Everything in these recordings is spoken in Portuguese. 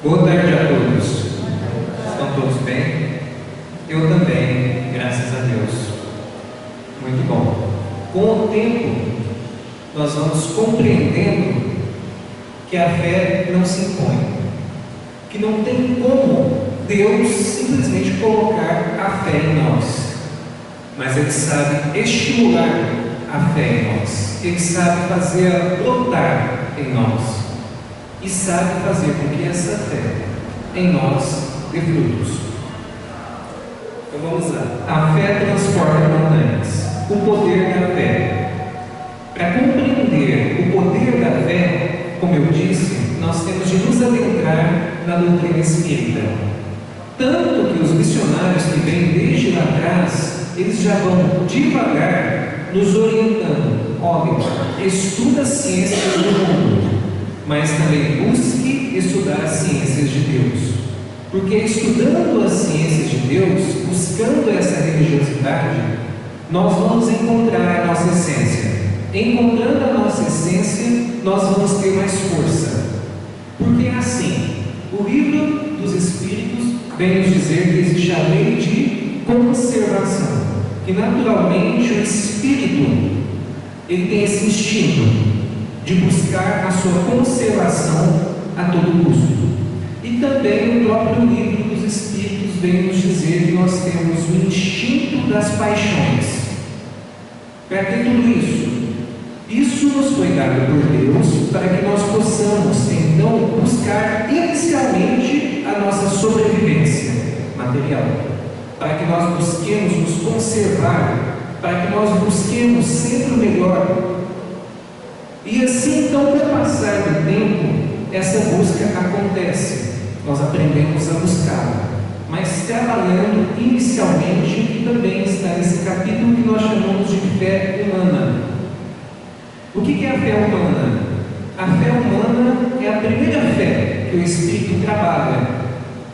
Boa tarde a todos. Estão todos bem? Eu também, graças a Deus. Muito bom. Com o tempo, nós vamos compreendendo que a fé não se impõe, que não tem como Deus simplesmente colocar a fé em nós, mas Ele sabe estimular a fé em nós, Ele sabe fazê-la brotar em nós e sabe fazer com que essa fé em nós dê frutos. Então vamos lá. A fé transporta montanhas. O poder da fé. Para compreender o poder da fé, como eu disse, nós temos de nos adentrar na doutrina espírita. Tanto que os missionários que vêm desde lá atrás, eles já vão devagar nos orientando. Olha, estuda as ciências do mundo, mas também busque estudar as ciências de Deus. Porque estudando as ciências de Deus, buscando essa religiosidade, nós vamos encontrar a nossa essência. Encontrando a nossa essência, nós vamos ter mais força. Porque é assim, o livro dos Espíritos vem nos dizer que existe a lei de conservação, que naturalmente o Espírito ele tem esse instinto de buscar a sua conservação a todo custo. E também o próprio livro dos Espíritos vem nos dizer que nós temos o instinto das paixões. Para que tudo isso? Isso nos foi dado por Deus para que nós possamos então buscar inicialmente a nossa sobrevivência material, para que nós busquemos nos conservar, para que nós busquemos sempre o melhor. E assim, então, com o passar do tempo, essa busca acontece. Nós aprendemos a buscar, mas trabalhando inicialmente, e também está nesse capítulo que nós chamamos de fé humana. O que é a fé humana? A fé humana é a primeira fé que o Espírito trabalha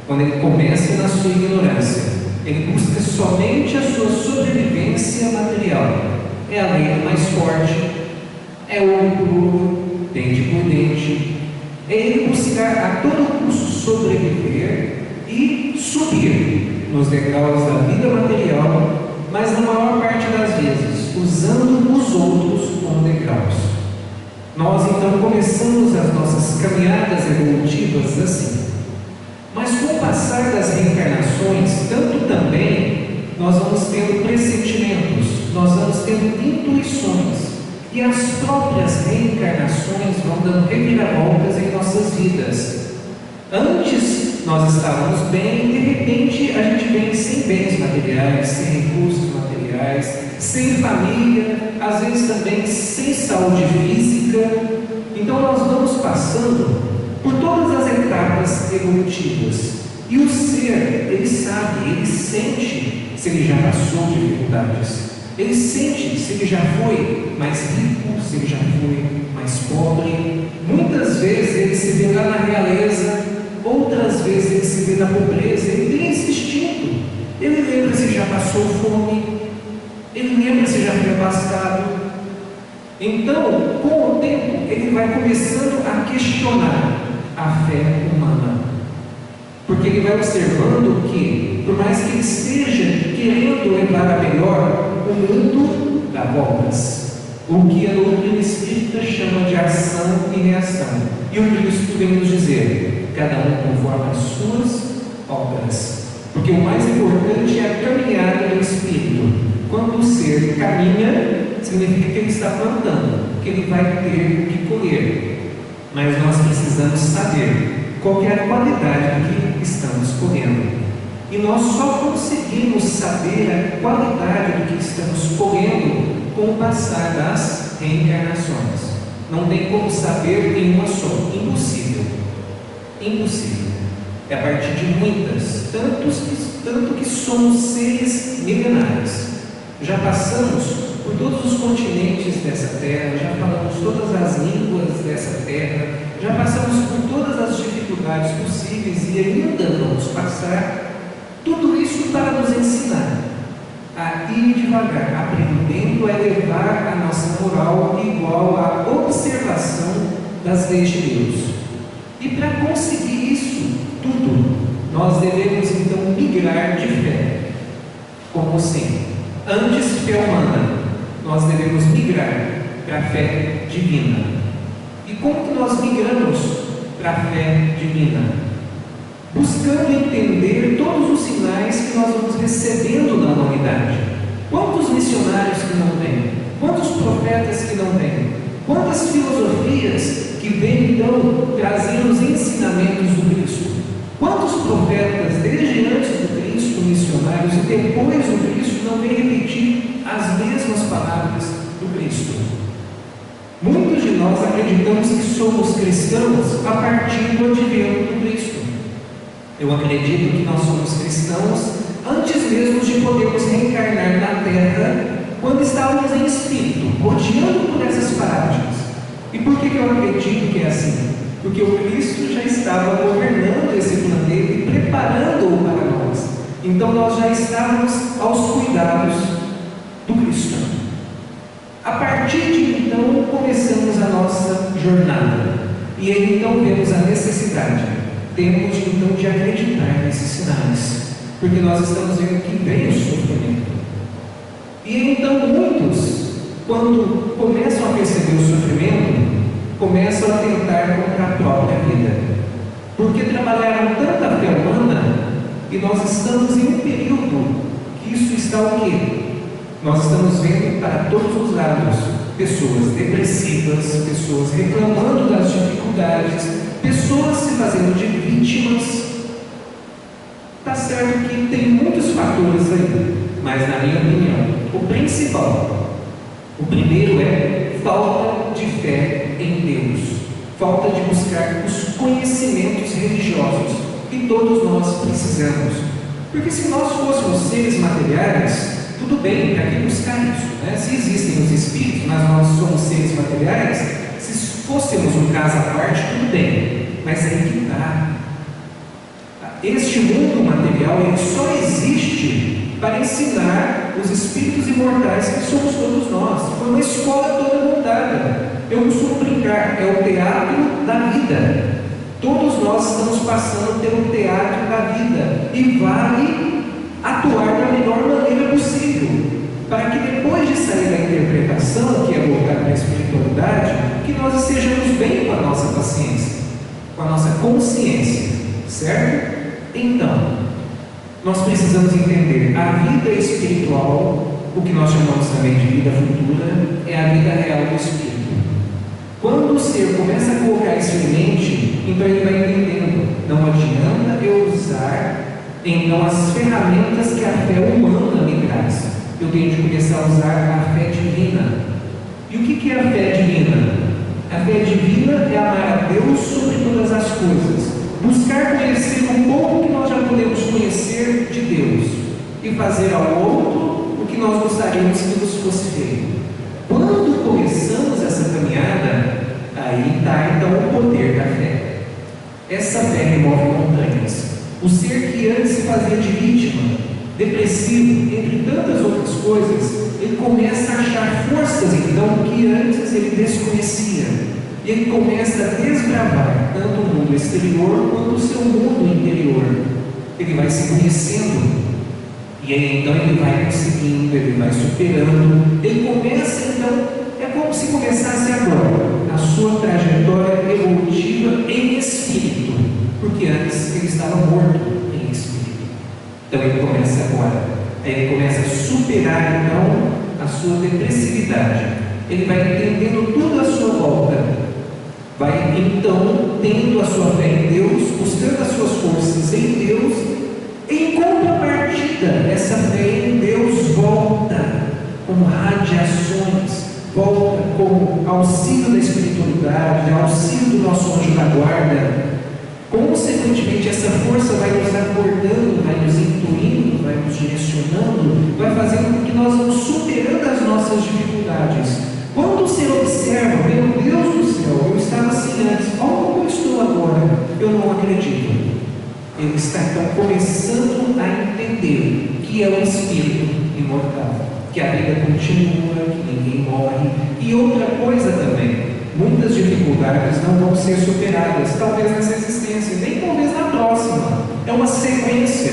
quando ele começa na sua ignorância. Ele busca somente a sua sobrevivência material. É a lei do mais forte, é olho por olho, dente por dente. É ele buscar a todo custo sobreviver e subir nos degraus da vida material, mas na maior parte das vezes usando os outros como degraus. Nós então começamos as nossas caminhadas evolutivas assim. Mas com o passar das reencarnações, tanto também nós vamos tendo pressentimentos, nós vamos tendo intuições. E as próprias reencarnações vão dando reviravoltas em nossas vidas. Antes nós estávamos bem, de repente a gente vem sem bens materiais, sem recursos materiais, sem família, às vezes também sem saúde física. Então nós vamos passando por todas as etapas evolutivas. E o ser, ele sabe, ele sente se ele já passou dificuldades. Ele sente se ele já foi mais rico, se ele já foi mais pobre. Muitas vezes ele se vê lá na realeza, outras vezes ele se vê na pobreza. Ele tem esse instinto. Ele lembra se já passou fome, ele lembra se já foi abastado. Então, com o tempo, ele vai começando a questionar a fé humana. Porque ele vai observando que, por mais que ele esteja querendo levar a melhor, o mundo dá voltas. O que a doutrina espírita chama de ação e reação. E o Cristo vem nos dizer, cada um conforme as suas obras. Porque o mais importante é a caminhada do Espírito. Quando o ser caminha, significa que ele está plantando, que ele vai ter o que colher. Mas nós precisamos saber qual é a qualidade do que estamos colhendo. E nós só conseguimos saber a qualidade do que estamos colhendo com o passar das reencarnações. Não tem como saber em uma só. Impossível. Impossível. É a partir de muitas, tanto que somos seres milenares. Já passamos por todos os continentes dessa terra, já falamos todas as línguas dessa terra, já passamos por todas as dificuldades possíveis e ainda vamos passar. Tudo isso para nos ensinar a ir devagar, aprendendo a elevar a nossa moral igual à observação das leis de Deus. E para conseguir isso, nós devemos então migrar de fé. Como assim? Antes fé humana, nós devemos migrar para a fé divina. E como que nós migramos para a fé divina? Buscando entender todos os sinais que nós vamos recebendo na humanidade. Quantos missionários que não tem? Quantos profetas que não tem? Quantas filosofias que vêm então trazer os ensinamentos do Cristo? Quantos profetas, desde antes do Cristo, missionários, e depois do Cristo, não vêm repetir as mesmas palavras do Cristo? Muitos de nós acreditamos que somos cristãos a partir do advento do Cristo. Eu acredito que nós somos cristãos antes mesmo de podermos reencarnar na Terra, quando estávamos em espírito, rodeando por essas paragens. E por que eu acredito que é assim? Porque o Cristo já estava governando esse planeta e preparando-o para nós. Então nós já estávamos aos cuidados do Cristo. A partir de então começamos a nossa jornada. E aí então vemos a necessidade. Temos então de acreditar nesses sinais. Porque nós estamos vendo que vem o sofrimento. E então muitos, quando começam a perceber o sofrimento, começam a tentar contra a própria vida. Porque trabalharam tanta fé humana, e nós estamos em um período que isso está o quê? Nós estamos vendo para todos os lados pessoas depressivas, pessoas reclamando das dificuldades, pessoas se fazendo de vítimas. Está certo que tem muitos fatores aí, mas na minha opinião, o principal, o primeiro é falta de fé em Deus, falta de buscar os conhecimentos religiosos que todos nós precisamos. Porque se nós fôssemos seres materiais, tudo bem, para que buscar isso? Né? Se existem os espíritos, mas nós somos seres materiais, se fôssemos um caso à parte, tudo bem, mas aí que está. Este mundo material ele só existe para ensinar os espíritos imortais que somos todos nós. Foi uma escola toda montada. Eu costumo brincar, é o teatro da vida. Todos nós estamos passando pelo teatro da vida e vale atuar da melhor maneira possível, para que depois de sair da interpretação, que é voltar para a espiritualidade, que nós estejamos bem com a nossa paciência, com a nossa consciência, certo? Então, nós precisamos entender a vida espiritual, o que nós chamamos também de vida futura, é a vida real do espírito. Quando o ser começa a colocar isso em mente, então ele vai entendendo, não adianta eu usar então as ferramentas que a fé humana me traz. Eu tenho de começar a usar a fé divina. E o que é a fé divina? A fé divina é amar a Deus sobre todas as coisas, buscar conhecer um pouco que nós já podemos conhecer de Deus e fazer ao outro o que nós gostaríamos que nos fosse feito. Quando começamos essa caminhada, aí está então o poder da fé. Essa fé remove montanhas. O ser que antes se fazia de vítima, depressivo, entre tantas outras coisas, ele começa a achar forças então que antes ele desconhecia. E ele começa a desbravar tanto o mundo exterior quanto o seu mundo interior. Ele vai se conhecendo. E aí então ele vai conseguindo, ele vai superando. Ele começa então, é como se começasse agora a sua trajetória evolutiva em espírito. Porque antes ele estava morto em espírito. Então ele começa agora. Ele começa a superar então a sua depressividade. Ele vai entendendo tudo à sua volta. Vai então tendo a sua fé em Deus, buscando as suas forças em Deus. Em contrapartida, essa fé em Deus volta como radiações, volta como auxílio da espiritualidade, auxílio do nosso anjo da guarda. Consequentemente, essa força vai nos acordando, vai nos intuindo, vai nos direcionando, vai fazendo com que nós vamos superando as nossas dificuldades. Quando você observa, meu Deus do céu, eu estava assim antes, olha como eu estou agora, eu não acredito. Ele está então começando a entender que é um espírito imortal, que a vida continua, que ninguém morre. E outra coisa também, muitas dificuldades não vão ser superadas, talvez nessa existência, nem talvez na próxima. É uma sequência.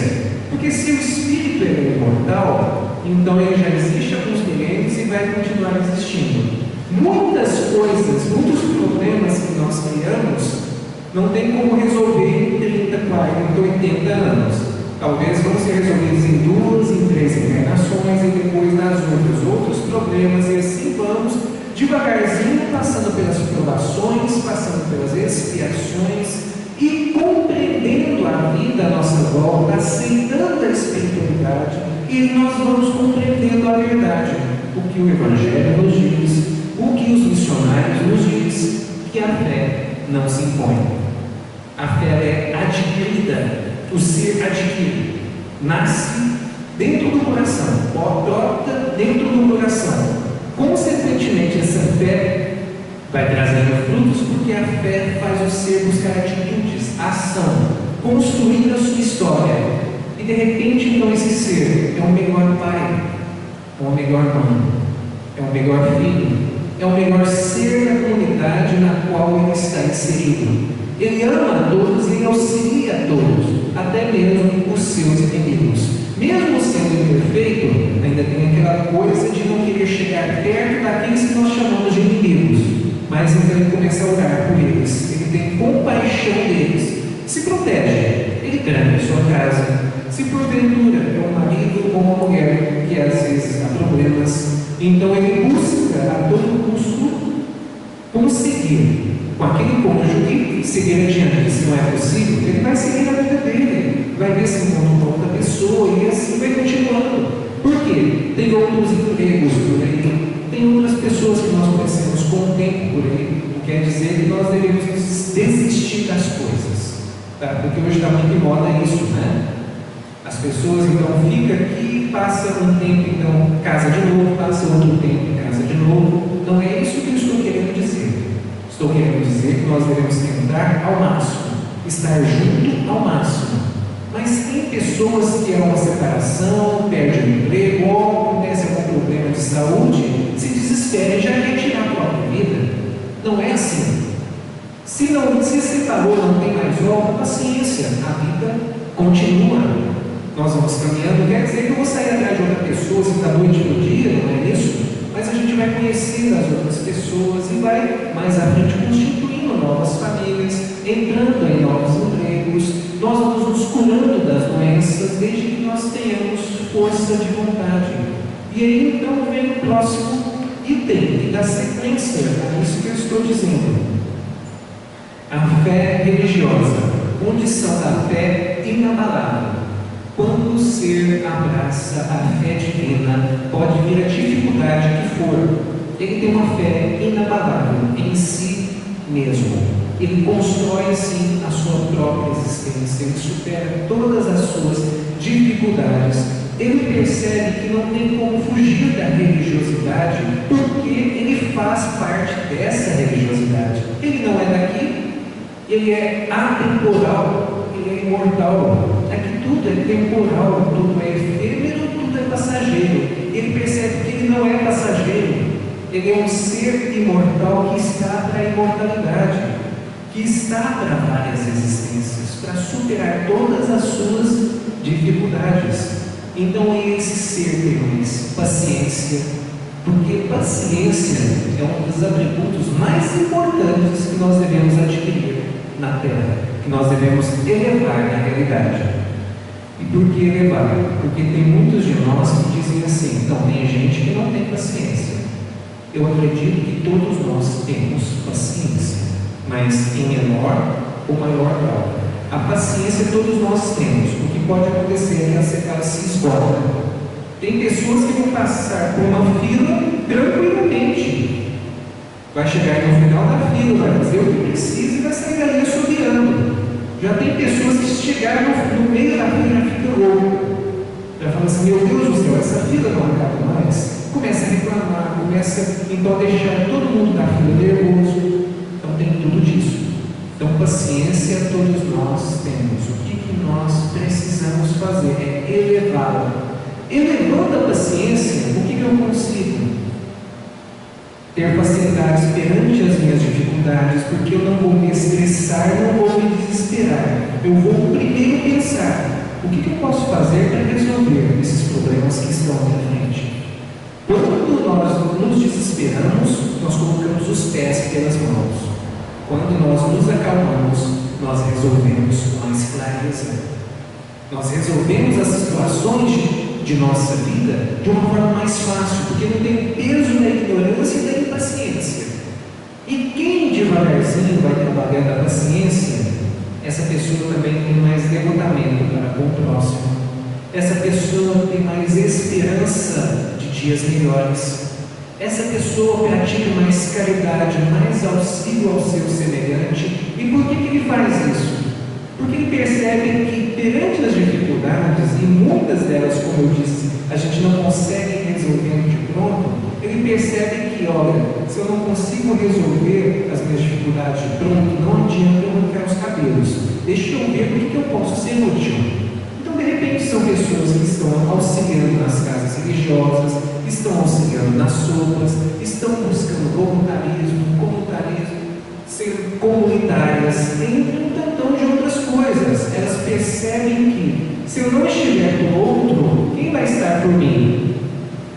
Porque se o espírito é imortal, então ele já existe há alguns milênios e vai continuar existindo. Muitas coisas, muitos problemas que nós criamos, não tem como resolver em 30, 40, 80 anos. Talvez vão ser resolvidos em 2, em 3 encarnações e depois nas outros problemas, e assim vamos devagarzinho passando pelas provações, passando pelas expiações e compreendendo a vida à nossa volta, aceitando a espiritualidade, e nós vamos compreendendo a verdade, o que o Evangelho nos diz, o que os missionários nos diz, que a fé não se impõe. A fé é adquirida, o ser adquire, nasce dentro do coração, brota dentro do coração. Consequentemente, essa fé vai trazendo frutos, porque a fé faz o ser buscar atitudes, ação, construir a sua história. E de repente, então, esse ser é o melhor pai, é o melhor mãe, é o melhor filho, é o melhor ser da comunidade na qual ele está inserido. Ele ama a todos e auxilia a todos, até mesmo os seus inimigos. Mesmo sendo imperfeito, ainda tem aquela coisa de não querer chegar perto daqueles que nós chamamos de inimigos. Mas então ele começa a orar por eles, ele tem compaixão deles, se protege, ele tranca em sua casa. Se porventura é um marido ou uma mulher que às vezes há problemas, então ele busca a todo custo conseguir com aquele cônjuge seguir adiante. Se não é possível, ele vai seguir a vida dele, vai ver se encontra uma outra pessoa e assim vai continuando. Por quê? Tem outros empregos por aí, tem outras pessoas que nós conhecemos com o tempo por aí. Não quer dizer que nós devemos desistir das coisas, tá? Porque hoje está muito em moda isso, né? As pessoas então ficam aqui, passa um tempo, então casa de novo, passa outro tempo, casa de novo. Não é isso que eu estou querendo dizer. Estou querendo dizer que nós devemos tentar ao máximo, estar junto ao máximo. Mas tem pessoas que é uma separação, perde o emprego, ou acontece algum problema de saúde, se desespera e já quer tirar a própria vida. Não é assim. Se se separou, não tem mais volta, paciência, a vida continua. Nós vamos caminhando, quer dizer que eu vou sair atrás de outra pessoa, se da noite para o dia, não é isso? Mas a gente vai conhecer as outras pessoas e vai mais à frente constituindo novas famílias, entrando em novos empregos. Nós vamos nos curando das doenças desde que nós tenhamos força de vontade. E aí então vem o próximo item que dá sequência a isso que eu estou dizendo. A fé religiosa, condição da fé inabalável. Quando o ser abraça a fé divina, pode vir a dificuldade que for, ele tem uma fé inabalável em si mesmo. Ele constrói assim a sua própria existência, ele supera todas as suas dificuldades. Ele percebe que não tem como fugir da religiosidade, porque ele faz parte dessa religiosidade. Ele não é daqui, ele é atemporal, ele é imortal. Aqui tudo é temporal, tudo é efêmero, tudo é passageiro. Ele percebe que ele não é passageiro, ele é um ser imortal que está para a imortalidade, que está para várias existências, para superar todas as suas dificuldades. Então esse ser tem paciência, porque paciência é um dos atributos mais importantes que nós devemos adquirir na Terra, que nós devemos elevar na realidade. E por que elevar? Porque tem muitos de nós que dizem assim, então tem gente que não tem paciência. Eu acredito que todos nós temos paciência, mas em menor ou maior grau. A paciência todos nós temos. O que pode acontecer é que ela se esgota. Tem pessoas que vão passar por uma fila tranquilamente. Vai chegar no final da fila, vai fazer o que precisa e vai sair dali assobiando. Já tem pessoas que chegaram no meio da fila e já ficam loucas. Já falam assim, meu Deus do céu, essa fila não acaba mais. Começa a reclamar, começa então a deixar todo mundo da fila nervoso. Então tem tudo disso. Então paciência todos nós temos. O que nós precisamos fazer é elevá-la. Elevando a paciência, o que eu consigo? Ter facilidades perante as minhas dificuldades, porque eu não vou me estressar, não vou me desesperar. Eu vou primeiro pensar: o que eu posso fazer para resolver esses problemas que estão à minha frente? Quando nós nos desesperamos, nós colocamos os pés pelas mãos. Quando nós nos acalmamos, nós resolvemos com mais clareza. Nós resolvemos as situações de nossa vida de uma forma mais fácil, porque não tem o peso da ignorância e da impaciência. E quem devagarzinho vai trabalhando a paciência, essa pessoa também tem mais devotamento para com o próximo. Essa pessoa tem mais esperança de dias melhores. Essa pessoa pratica mais caridade, mais auxílio ao seu semelhante. E por que ele faz isso? Porque ele percebe que perante as dificuldades, e muitas delas, como eu disse, a gente não consegue resolver de pronto. Ele percebe que, olha, se eu não consigo resolver as minhas dificuldades de pronto, não adianta eu arrancar os cabelos. Deixa eu ver o que eu posso ser útil. Então, de repente, são pessoas que estão auxiliando nas casas religiosas, estão auxiliando nas sopas, estão buscando voluntarismo, ser comunitárias, entre um tantão de outras coisas. Elas percebem que, se eu não estiver com o outro, quem vai estar por mim?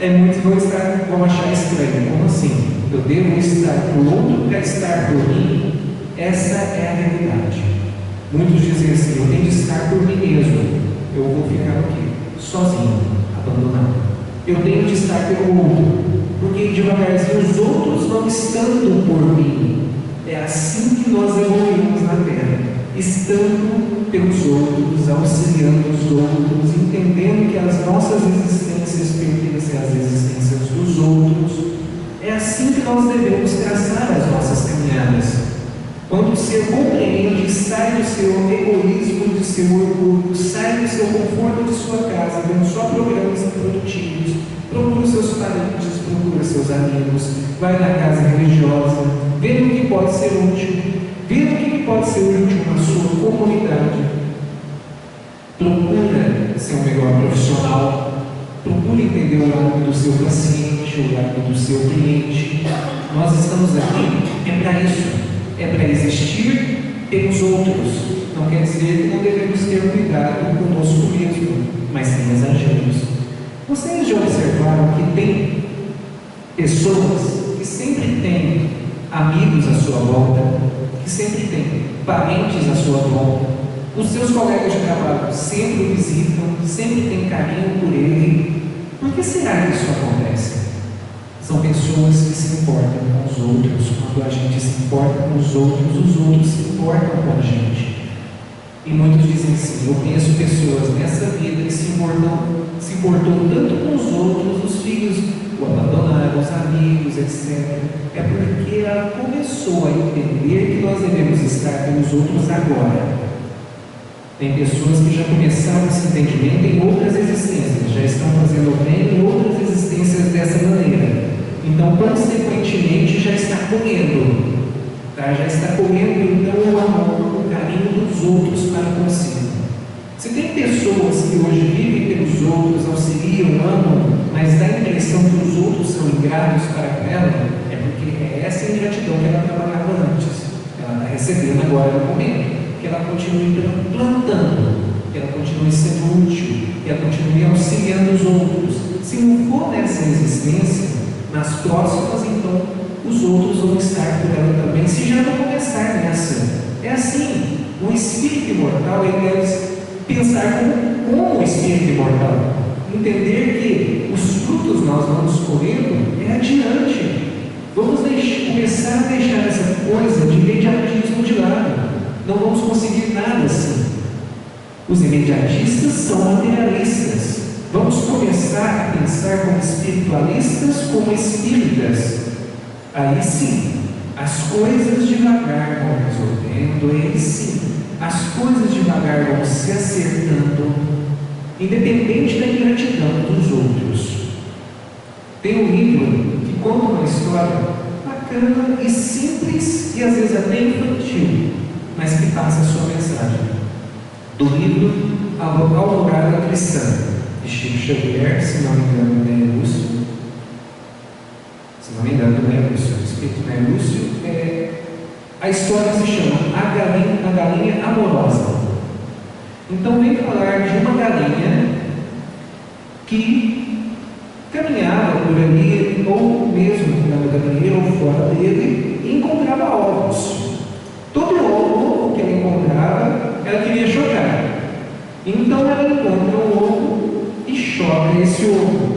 Muitos vão achar estranho. Como assim? Eu devo estar com o outro para estar por mim? Essa é a realidade. Muitos dizem assim: eu tenho de estar por mim mesmo. Eu vou ficar aqui, sozinho, abandonado. Eu tenho de estar pelo outro, porque devagarzinho os outros vão estando por mim. É assim que nós evoluímos na Terra, estando pelos outros, auxiliando os outros, entendendo que as nossas existências pertencem às existências dos outros. É assim que nós devemos traçar as nossas caminhadas. Quando o ser compreende, sai do seu egoísmo, do seu orgulho, sai do seu conforto de sua casa, vendo só programas improdutivos, procura os seus parentes, procura seus amigos, vai na casa religiosa, vê o que pode ser útil, vê o que pode ser útil na sua comunidade, procura ser um melhor profissional, procura entender o lado do seu paciente, o lado do seu cliente. Nós estamos aqui, é para isso. É para existir pelos outros. Não quer dizer que não devemos ter cuidado conosco mesmo, mas sem exageros. Vocês já observaram que tem pessoas que sempre têm amigos à sua volta, que sempre têm parentes à sua volta, os seus colegas de trabalho sempre o visitam, sempre têm carinho por ele. Por que será que isso acontece? São pessoas que se importam com os outros. Quando a gente se importa com os outros se importam com a gente. E muitos dizem assim: eu conheço pessoas nessa vida que se importou tanto com os outros, os filhos o abandonaram, os amigos, etc. É porque ela começou a entender que nós devemos estar pelos outros agora. Tem pessoas que já começaram esse entendimento em outras existências, já estão fazendo bem em outras existências dessa maneira. Então, consequentemente, já está comendo, tá? Já está comendo então o amor, o carinho dos outros para consigo. Se tem pessoas que hoje vivem pelos outros, auxiliam, amam, mas dá a impressão que os outros são ingratos para ela, é porque é essa ingratidão que ela trabalhava antes. Ela está recebendo agora no momento. Que ela continue plantando, que ela continue sendo útil, que ela continue auxiliando os outros. Se não for nessa existência, nas próximas, então, os outros vão estar por ela também, se já não começar nessa. É assim, o espírito imortal, ele deve pensar como o espírito imortal, entender que os frutos nós vamos colhendo é adiante. Vamos começar a deixar essa coisa de imediatismo de lado. Não vamos conseguir nada assim. Os imediatistas são materialistas. Vamos começar a pensar como espiritualistas, como espíritas. Aí sim, as coisas devagar vão resolvendo, aí sim, as coisas devagar vão se acertando, independente da ingratidão dos outros. Tem um livro que conta uma história bacana e simples e às vezes até infantil, mas que passa a sua mensagem. Do livro A Alvorada Cristã, de Chico Xavier, se não me engano, é Lúcio. Se não me engano, é Lúcio. O espírito não é Lúcio. A história se chama A Galinha Amorosa. Então vem falar de uma galinha que caminhava por ali, ou mesmo na galinheira ou fora dele, e encontrava ovos. Todo ovo que ela encontrava, ela queria chocar. Então ela encontra um ovo e choca esse ovo.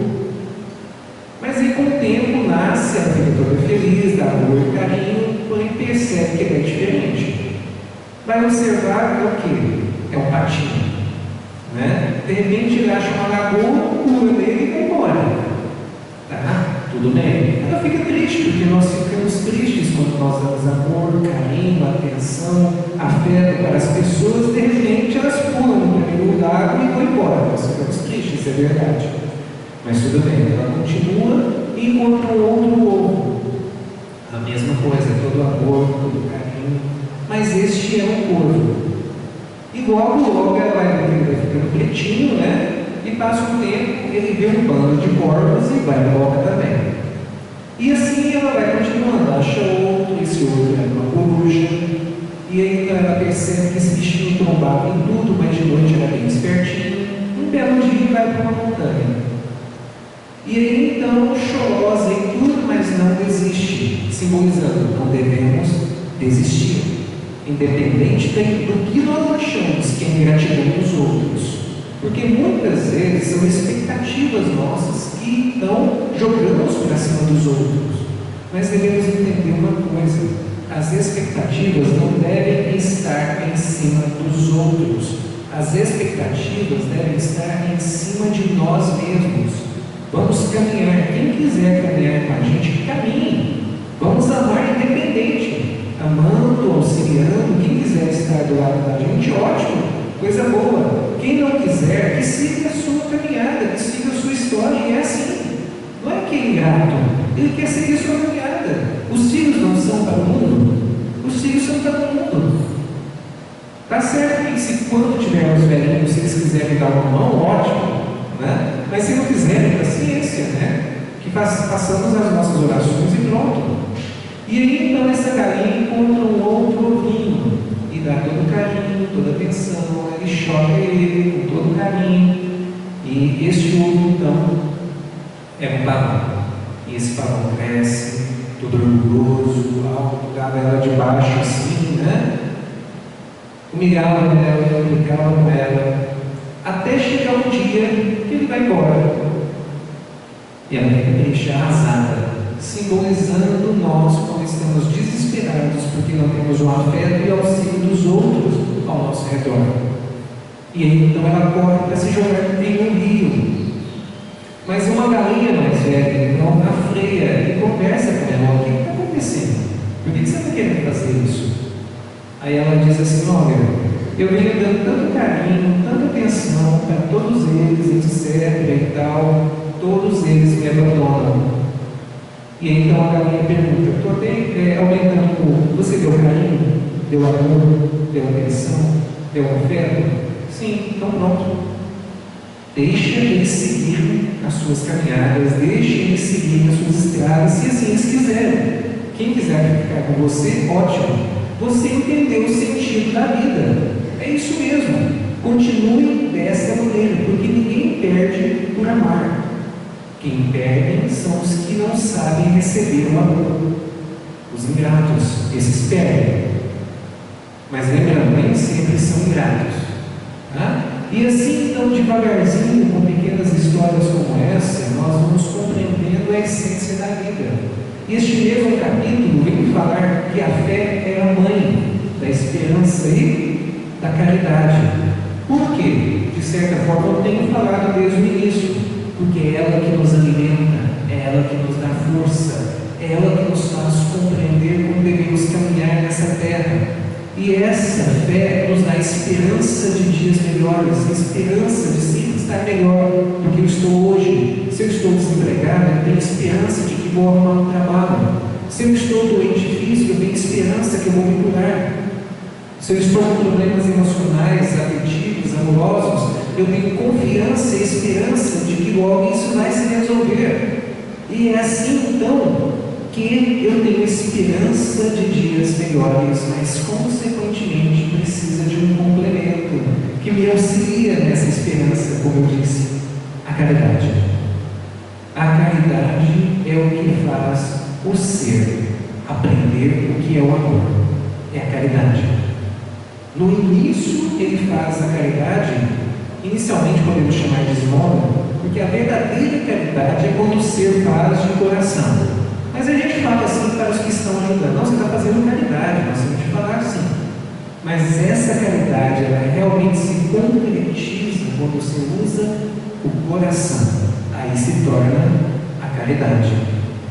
Mas aí com o tempo nasce, ela fica toda feliz, dá amor e carinho, porém percebe que ele é diferente. Vai observar, é o quê? É um patinho. Né? De repente ele acha uma lagoa, pula nele e vai embora. Tá? Tudo bem. Ela fica triste, porque nós ficamos tristes quando nós damos amor, carinho, atenção, afeto para as pessoas. De repente elas pulam no primeiro lago e vão embora. Nós ficamos tristes, isso é verdade. Mas tudo bem, ela continua e encontra um outro ovo. A mesma coisa, todo amor, todo carinho. Mas este é um corvo. E logo ela vai ficando pretinho, né? E passa um tempo, ele vê um bando de corvos e vai embora também. E assim ela vai continuando, acha outro, esse outro é uma coruja. E aí então ela percebe que esse bichinho trombava em tudo, mas de noite era bem espertinho. Um belo dia vai para uma montanha. E aí então, chorosa em tudo, mas não desiste, simbolizando, não devemos desistir, independente do que nós achamos que é ingratidão dos outros, porque muitas vezes são expectativas nossas que então jogamos para cima dos outros. Mas devemos entender uma coisa: as expectativas não devem estar em cima dos outros, as expectativas devem estar em cima de nós mesmos. Vamos caminhar, quem quiser caminhar com a gente, caminhe. Vamos amar independente, amando, auxiliando. Quem quiser estar do lado da gente, ótimo, coisa boa. Quem não quiser, que siga a sua caminhada, que siga a sua história. E é assim, não é que é ingrato, ele quer seguir a sua caminhada. Os filhos não são para o mundo, os filhos são para o mundo. Tá certo que se quando tivermos velhinhos, se eles quiserem dar uma mão, ótimo, né? Mas se não quiserem, paciência, né? Que façamos as nossas orações e pronto. E aí então essa galinha encontra um outro ovinho e dá todo carinho, toda atenção, ele choca ele com todo carinho. E este ovo então é um pavão. E esse pavão cresce, todo orgulhoso, alto, dava ela de baixo assim, né? Humilhava ela, brincava com ela, até chegar um dia que ele vai embora. E ela fica triste, arrasada, simbolizando nós quando estamos desesperados porque não temos o afeto e auxílio dos outros ao nosso redor. E aí então ela corre para se jogar em um rio. Mas uma galinha mais velha então a freia e conversa com ela: o que está acontecendo? Por que você está querendo fazer isso? Aí ela diz assim: olha, eu venho dando tanto carinho, tanta atenção para todos eles, etc. e tal, todos eles me abandonam. E aí então a galinha pergunta: estou até aumentando um pouco, você deu carinho, deu amor, deu atenção, deu afeto? Sim, então pronto. Deixa eles seguir as suas caminhadas, deixa eles seguir as suas estradas, se assim eles quiserem. Quem quiser ficar com você, ótimo. Você entendeu o sentido da vida. É isso mesmo. Continue dessa maneira, porque ninguém perde por amar. Quem perde são os que não sabem receber o amor. Os ingratos, esses perdem. Mas lembrando, nem sempre são ingratos. Tá? E assim, então, devagarzinho, com pequenas histórias como essa, nós vamos compreendendo a essência da vida. E este mesmo capítulo vem falar que a fé é a mãe da esperança e da caridade. Por quê? De certa forma eu tenho falado desde o início, porque é ela que nos alimenta, é ela que nos dá força, é ela que nos faz compreender como devemos caminhar nessa terra. E essa fé nos dá esperança de dias melhores, esperança de sempre estar melhor do que eu estou hoje. Se eu estou desempregado, eu tenho esperança de que vou arrumar um trabalho. Se eu estou doente físico, eu tenho esperança que eu vou me curar. Se eu estou com problemas emocionais, afetivos, amorosos, eu tenho confiança e esperança de que logo isso vai se resolver. E é assim então que eu tenho esperança de dias melhores, mas consequentemente precisa de um complemento que me auxilie o ser, aprender o que é o amor, é a caridade. No início, ele faz a caridade, inicialmente podemos chamar de esmola, porque a verdadeira caridade é quando o ser faz de coração. Mas a gente fala assim para os que estão ajudando. Não, você está fazendo caridade, nós temos que falar assim. Mas essa caridade, ela realmente se concretiza quando você usa o coração. Aí se torna a caridade.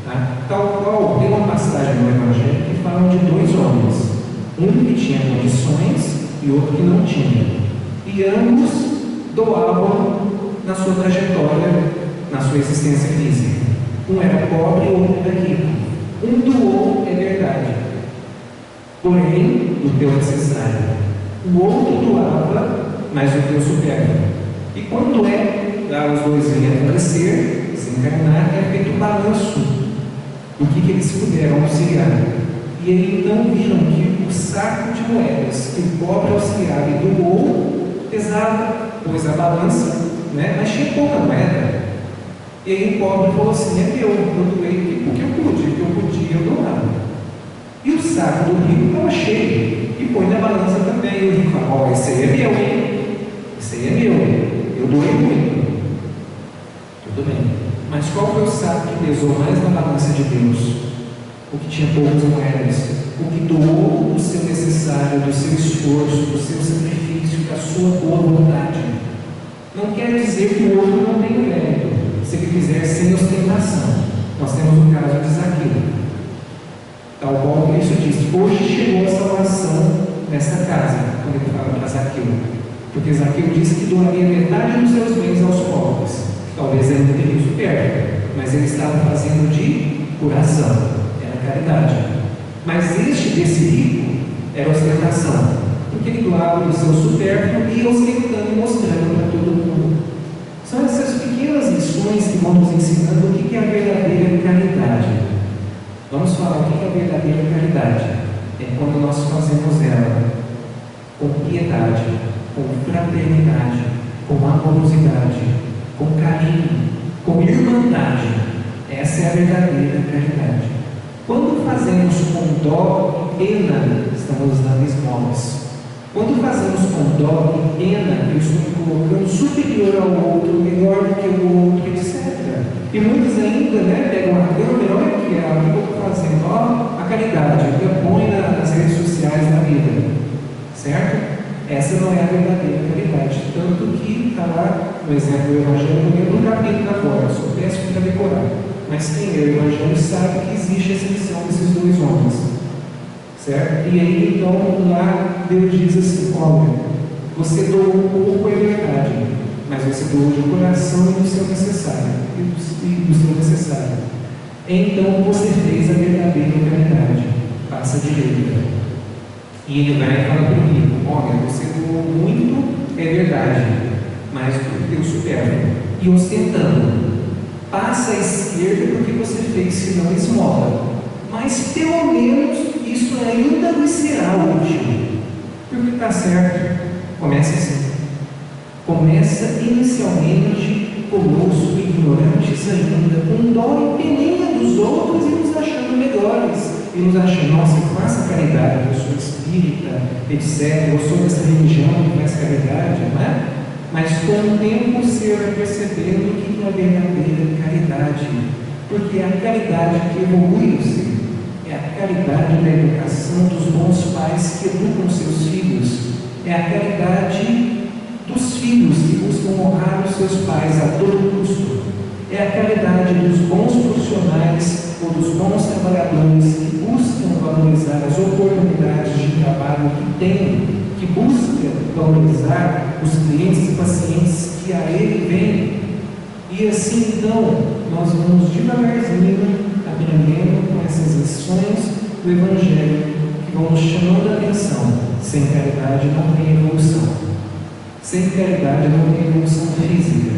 Tá? Tal qual, tem uma passagem no Evangelho que fala de dois homens. Um que tinha condições e outro que não tinha. E ambos doavam na sua trajetória, na sua existência física. Um era pobre e o outro era rico. Um doou, é verdade, porém, do teu necessário. O outro doava, mas o teu supérfluo. E quando os dois vinham a falecer, desencarnar, é feito um balanço do que eles puderam auxiliar. E aí então viram que o saco de moedas que o pobre auxiliava e doou pesava, pôs a balança, né? Mas tinha pouca moeda. E aí o pobre falou assim: é meu, eu doei porque eu pude, o que eu podia, eu doava. E o saco do rico estava cheio, e põe na balança também. E o rico fala: ó, esse aí é meu, hein? Esse aí é meu, eu doei muito. Tudo bem. Mas qual foi o saco que pesou mais na balança de Deus? O que tinha poucas moedas, o que doou do seu necessário, do seu esforço, do seu sacrifício, da sua boa vontade. Não quer dizer que o outro não tem mérito, se ele fizer sem ostentação. Nós temos o caso de Zaqueu. Tal qual Cristo disse: hoje chegou a salvação nesta casa, quando ele fala para Zaqueu. Porque Zaqueu disse que doaria metade dos seus bens aos pobres. Talvez ele não teria isso perto, mas ele estava fazendo de coração. Caridade. Mas desse rico era ostentação, porque ele doava do seu supérfluo e ostentando e mostrando para todo mundo. São essas pequenas lições que vão nos ensinando o que é a verdadeira caridade. Vamos falar o que é a verdadeira caridade. É quando nós fazemos ela com piedade, com fraternidade, com amorosidade, com carinho, com irmandade. Essa é a verdadeira caridade. Quando fazemos com dó e pena, estamos dando esmolas. Quando fazemos com dó e pena, eu estou me colocando superior ao outro, melhor do que o outro, etc. E muitos ainda pegam a câmera: olha aqui, o que eu estou fazendo? Ó, a caridade, eu ponho nas redes sociais da vida. Certo? Essa não é a verdadeira caridade. Tanto que está lá no exemplo do Evangelho, no mesmo capítulo agora, só peço para decorar. Mas quem lê o Evangelho sabe que existe essa lição desses dois homens. Certo? E aí, então, lá Deus diz assim: olha, você doou um pouco, é verdade, mas você doou de coração e do seu necessário. Então, você fez a verdadeira caridade. Faça direito. E ele vai falar para o rico: olha, você doou muito, é verdade, mas do teu supérfluo. E ostentando. Passa à esquerda porque você fez, senão esmola. Mas pelo menos isso ainda lhe será útil. Porque está certo. Começa assim. Começa inicialmente conosco, ignorantes ainda, com dó e peninha dos outros e nos achando melhores. E nos achando: nossa, eu faço caridade, eu sou espírita, etc. Eu sou dessa religião que faz caridade, não é? Mas com o tempo o ser vai percebendo o que é a verdadeira caridade. Porque é a caridade que evolui o ser. É a caridade da educação dos bons pais que educam seus filhos. É a caridade dos filhos que buscam honrar os seus pais a todo custo. É a caridade dos bons profissionais ou dos bons trabalhadores que buscam valorizar as oportunidades de trabalho que têm, que busca valorizar os clientes e pacientes que a ele vêm. E assim, então, nós vamos devagarzinho aprendendo com essas lições do Evangelho que vão nos chamando a atenção. Sem caridade não tem evolução. Sem caridade não tem evolução física.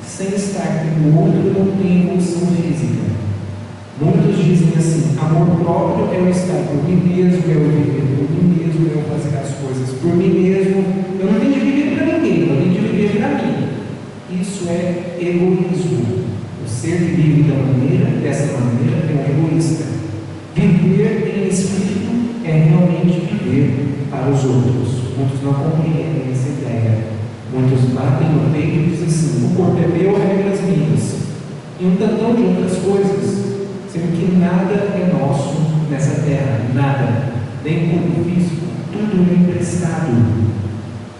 Sem estar com o outro não tem evolução física. Muitos dizem assim: amor próprio é eu estar por mim mesmo, é eu viver por mim mesmo, é eu fazer as coisas por mim mesmo. Eu não tenho de viver para ninguém, eu tenho de viver para mim. Isso é egoísmo. O Ser que vive dessa maneira é um egoísta. Viver em espírito é realmente viver para os outros. Muitos não compreendem essa ideia. Muitos batem no peito e dizem assim: o corpo é meu, regras minhas. E um tantão de outras coisas, sendo que nada é nosso nessa terra, nada, nem corpo físico, tudo é emprestado.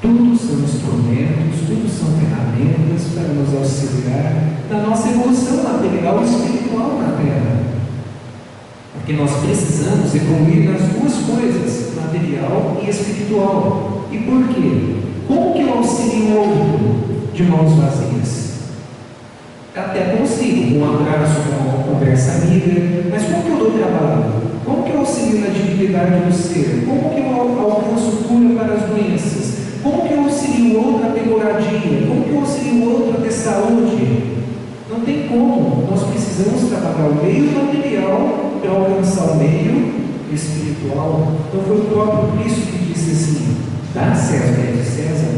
Tudo são instrumentos, tudo são ferramentas para nos auxiliar na nossa evolução material e espiritual na terra. Porque nós precisamos evoluir nas duas coisas, material e espiritual. E por quê? Como que eu auxilio o outro de mãos vazias? Até consigo, um abraço, uma conversa amiga, mas como que eu dou trabalho? Como que eu auxilio na dignidade do ser? Como que eu alcanço cura para as doenças? Como que eu auxilio o outro a ter moradia? Como que eu auxilio o outro a ter saúde? Não tem como. Nós precisamos trabalhar o meio material para alcançar o meio espiritual. Então foi o próprio Cristo que disse assim: dá a César o que é de César,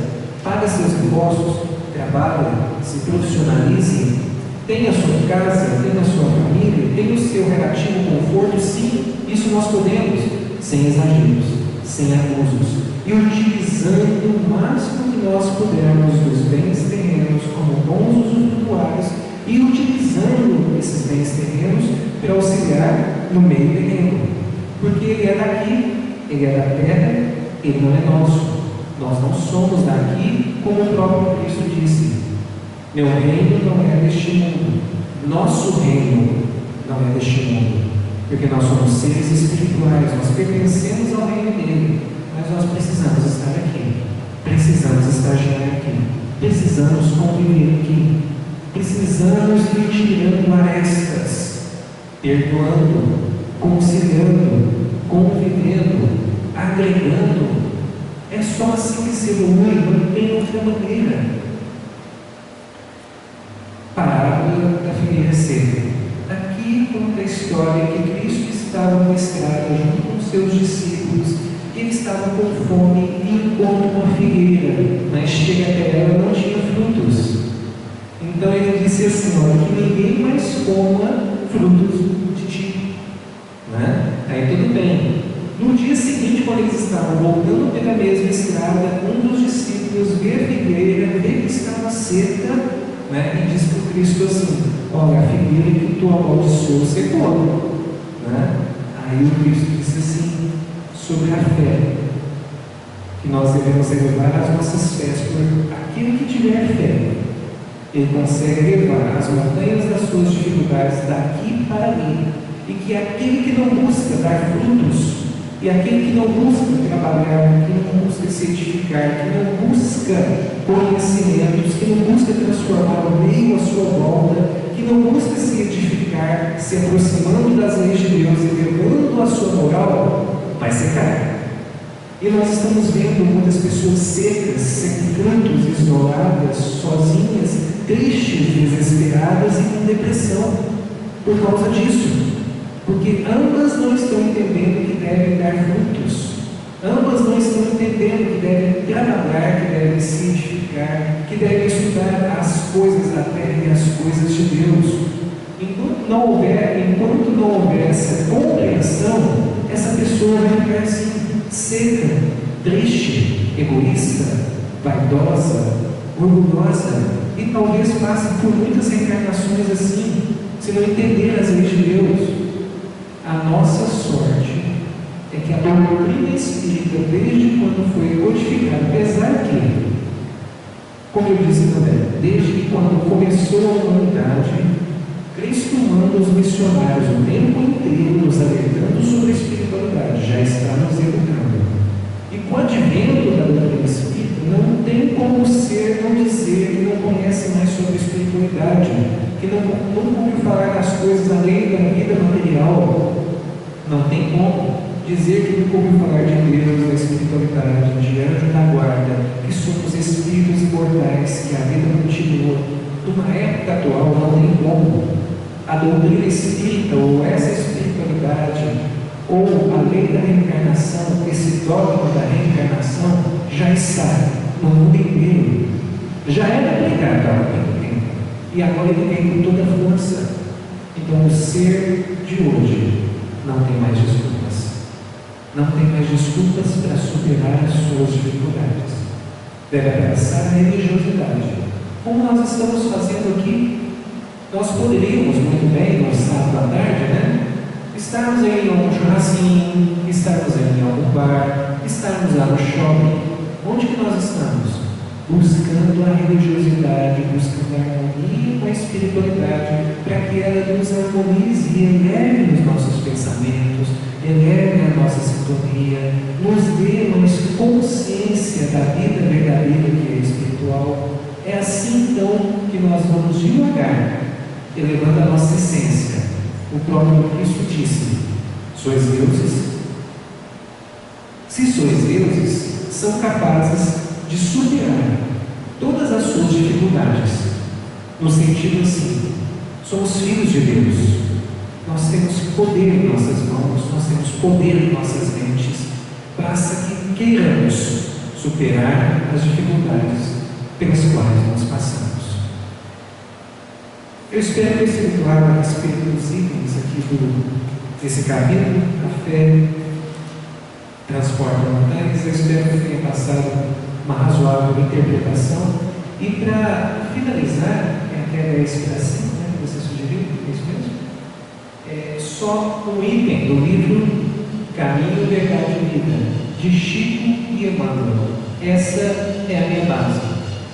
paga seus impostos, trabalha, se profissionalize, tenha a sua casa, tenha a sua família, tenha o seu relativo conforto. Sim, isso nós podemos, sem exageros, sem abusos, e utilizando o máximo que nós pudermos dos bens terrenos como bons usufrutuários, e utilizando esses bens terrenos para auxiliar no meio terreno, porque ele é daqui, ele é da terra, ele não é nosso. Nós não somos daqui, como o próprio Cristo disse: meu reino não é deste mundo, nosso reino não é deste mundo, porque nós somos seres espirituais, nós pertencemos ao reino dele, mas nós precisamos estar aqui, precisamos estagiar aqui, precisamos conviver aqui, precisamos ir tirando arestas, perdoando, conciliando, convivendo, agregando. É só assim que se evolui, não tem outra maneira. Parábola da figueira seca. Aqui conta a história que Cristo estava na estrada junto com seus discípulos. Ele estava com fome e encontra uma figueira, mas chega até ela e não tinha frutos. Então ele disse assim: olha, que ninguém mais coma frutos de ti. Né? Aí tudo bem. No dia seguinte, quando eles estavam voltando pela mesma estrada, um dos discípulos vê a figueira, vê que estava seca, né? E diz para o Cristo assim: olha, a figueira que tu amaldiçoou secou. Né? Aí o Cristo disse assim, sobre a fé, que nós devemos elevar as nossas fés por aquele que tiver fé. Ele consegue levar as montanhas das suas dificuldades daqui para ali, e que aquele que não busca dar frutos, e aquele que não busca trabalhar, que não busca se edificar, que não busca conhecimentos, que não busca transformar o meio à sua volta, que não busca se edificar, se aproximando das leis de Deus e elevando a sua moral, vai secar. E nós estamos vendo muitas pessoas secas, sem frutos, isoladas, sozinhas, tristes, desesperadas e com depressão por causa disso. Porque ambas não estão entendendo que devem dar frutos, ambas não estão entendendo que devem trabalhar, que devem se edificar, que devem estudar as coisas da terra e as coisas de Deus. Enquanto não houver essa compreensão, essa pessoa vai ficar assim, seca, triste, egoísta, vaidosa, orgulhosa, e talvez passe por muitas reencarnações assim, se não entender as leis de Deus. A nossa sorte é que a doutrina espírita, desde quando foi codificada, apesar que, como eu disse também, desde que quando começou a humanidade, Cristo manda os missionários o tempo inteiro nos alertando sobre a espiritualidade, já está nos educando. E com o advento da doutrina espírita, não tem como ser, não dizer que não conhece mais sobre a espiritualidade, que não ouviu falar das coisas além da vida material. Não tem como dizer que nunca ouviu falar de Deus, da espiritualidade, de anjo da guarda, que somos espíritos imortais, que a vida continua. Numa época atual, não tem como. A doutrina espírita, ou essa espiritualidade, ou a lei da reencarnação, esse dogma da reencarnação, já está no mundo inteiro. Já era aplicado há muito tempo, e agora ele vem com toda a força. Então o ser de hoje não tem mais desculpas. Não tem mais desculpas para superar as suas dificuldades. Deve abraçar a religiosidade, como nós estamos fazendo aqui. Nós poderíamos muito bem, no sábado à tarde, né? Estarmos aí em algum churrasquinho, estarmos aí em algum bar, estarmos lá no shopping. Onde que nós estamos? Buscando a religiosidade, buscando a harmonia com a espiritualidade, para que ela nos harmonize e eleve os nossos pensamentos, eleve a nossa sintonia, nos dê uma consciência da vida verdadeira que é espiritual. É assim então que nós vamos devagar, elevando a nossa essência. O próprio Cristo disse: sois deuses. Se sois deuses, são capazes de superar todas as suas dificuldades, no sentido assim, somos filhos de Deus, nós temos poder em nossas mãos, nós temos poder em nossas mentes, basta que queiramos superar as dificuldades pelas quais nós passamos. Eu espero ter sido claro a respeito dos itens aqui desse capítulo. A fé transporta montanhas. Eu espero que tenha passado uma razoável interpretação. E para finalizar, até 10 para 5, né, que você sugeriu, é isso mesmo? Só um item do livro Caminho, Verdade e Vida, de Chico e Emmanuel. Essa é a minha base.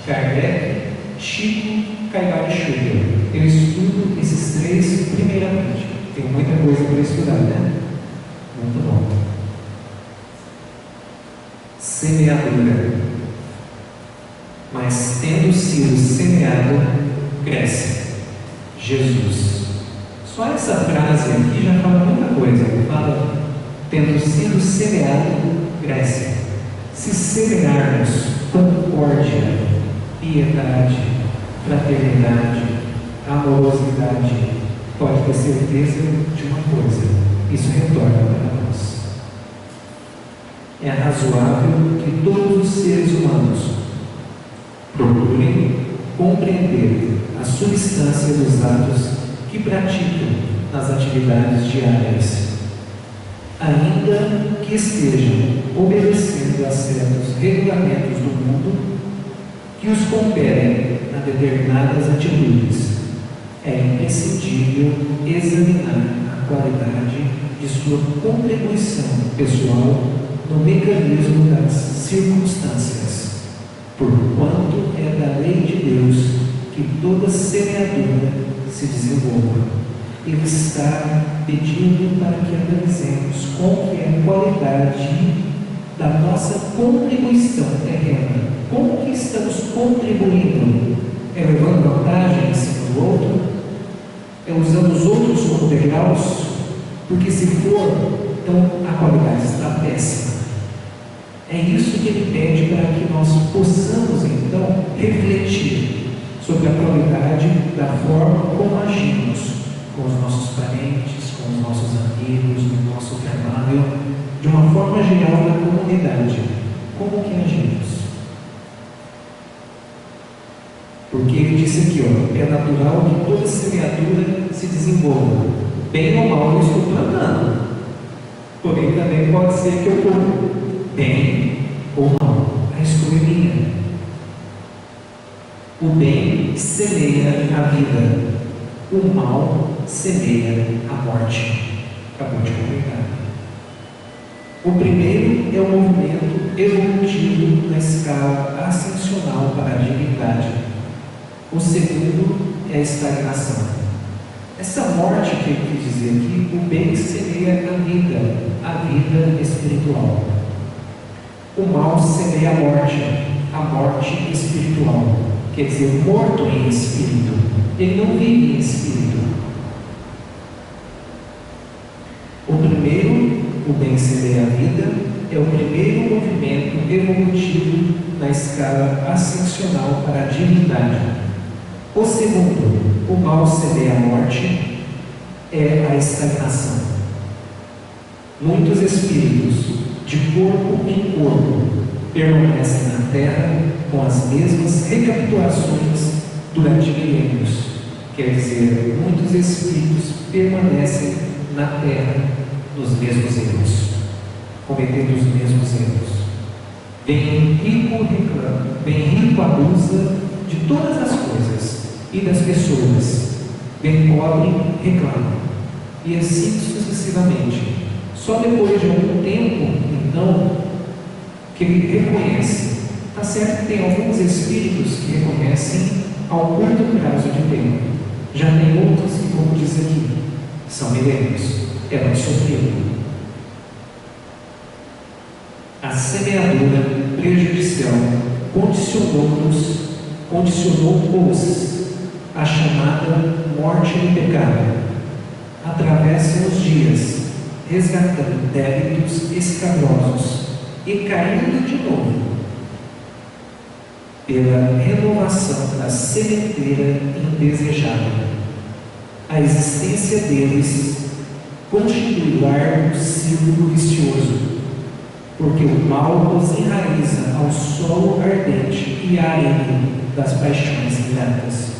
Kardec, Chico, Caivara e Schubert. Eu estudo esses três primeiramente. Tem muita coisa para estudar, né? Muito bom. Semeadura. Mas tendo sido semeado, cresce. Jesus. Só essa frase aqui já fala muita coisa. Fala, tendo sido semeado, cresce. Se semearmos concórdia, piedade, fraternidade, amorosidade, pode ter certeza de uma coisa: isso retorna para nós. É razoável que todos os seres humanos procurem compreender a substância dos atos que praticam nas atividades diárias, ainda que estejam obedecendo a certos regulamentos do mundo que os comperem a determinadas atitudes. É imprescindível examinar a qualidade de sua contribuição pessoal no mecanismo das circunstâncias, porquanto é da lei de Deus que toda semeadura se desenvolva. Ele está pedindo para que analisemos qual que é a qualidade da nossa contribuição terrena. Como que estamos contribuindo? É levando vantagem em cima do outro? É usando os outros como degraus? Porque se for, então a qualidade está péssima. É isso que ele pede para que nós possamos então refletir sobre a qualidade da forma como agimos com os nossos parentes, com os nossos amigos, no nosso trabalho, de uma forma geral na comunidade. Como que agimos? Porque ele disse aqui, é natural que toda semeadura se desenvolva. Bem ou mal eu estou plantando. Porém também pode ser que eu colhe bem ou mal. A escolha é minha. O bem semeia a vida. O mal semeia a morte. Acabou de comentar. O primeiro é o movimento evolutivo na escala ascensional para a divindade. O segundo é a estagnação. Essa morte que ele quis dizer aqui, o bem semeia a vida espiritual. O mal semeia a morte espiritual. Quer dizer, morto em espírito. Ele não vive em espírito. O primeiro, o bem semeia a vida, é o primeiro movimento evolutivo na escala ascensional para a divindade. O segundo, o mal semeia a morte, é a estagnação. Muitos espíritos, de corpo em corpo, permanecem na Terra com as mesmas recapitulações durante milênios. Quer dizer, muitos espíritos permanecem na terra nos mesmos erros, cometendo os mesmos erros. Bem rico reclama, bem rico abusa de todas as coisas e das pessoas, bem pobre reclama, e assim sucessivamente. Só depois de algum tempo, então, que ele reconhece. Está certo que tem alguns espíritos que reconhecem ao curto prazo de tempo. Já tem outros que, como diz aqui, são milênios. É mais sofrido. A semeadura prejudicial condicionou-os a chamada morte do pecado. Atravessam os dias, resgatando débitos escabrosos e caindo de novo pela renovação da sementeira indesejada. A existência deles constitui largo círculo vicioso, porque o mal os enraiza ao solo ardente e arene das paixões ingratas.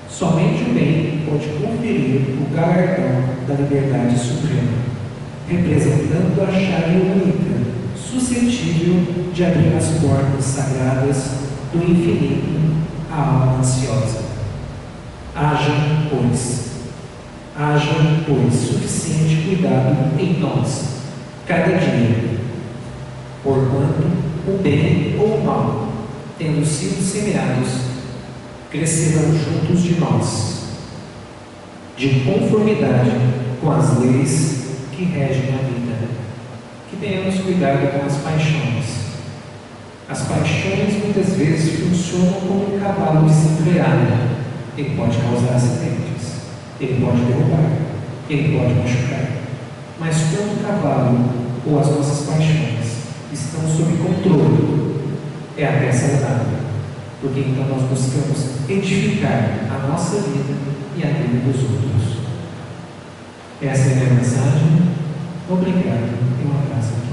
Somente o bem pode conferir o galardão da liberdade suprema, representando a chave única, suscetível de abrir as portas sagradas do infinito à alma ansiosa. Haja, pois, suficiente cuidado em nós, cada dia, porquanto o bem ou o mal, tendo sido semeados, crescerão juntos de nós, de conformidade com as leis que regem a vida. Que tenhamos cuidado com as paixões. As paixões muitas vezes funcionam como um cavalo desenfreado. Ele pode causar acidentes, ele pode derrubar, ele pode machucar. Mas quando o cavalo ou as nossas paixões estão sob controle, é até saudável, porque então nós buscamos edificar a nossa vida e a vida dos outros. Essa é a minha mensagem. Obrigado e um abraço aqui.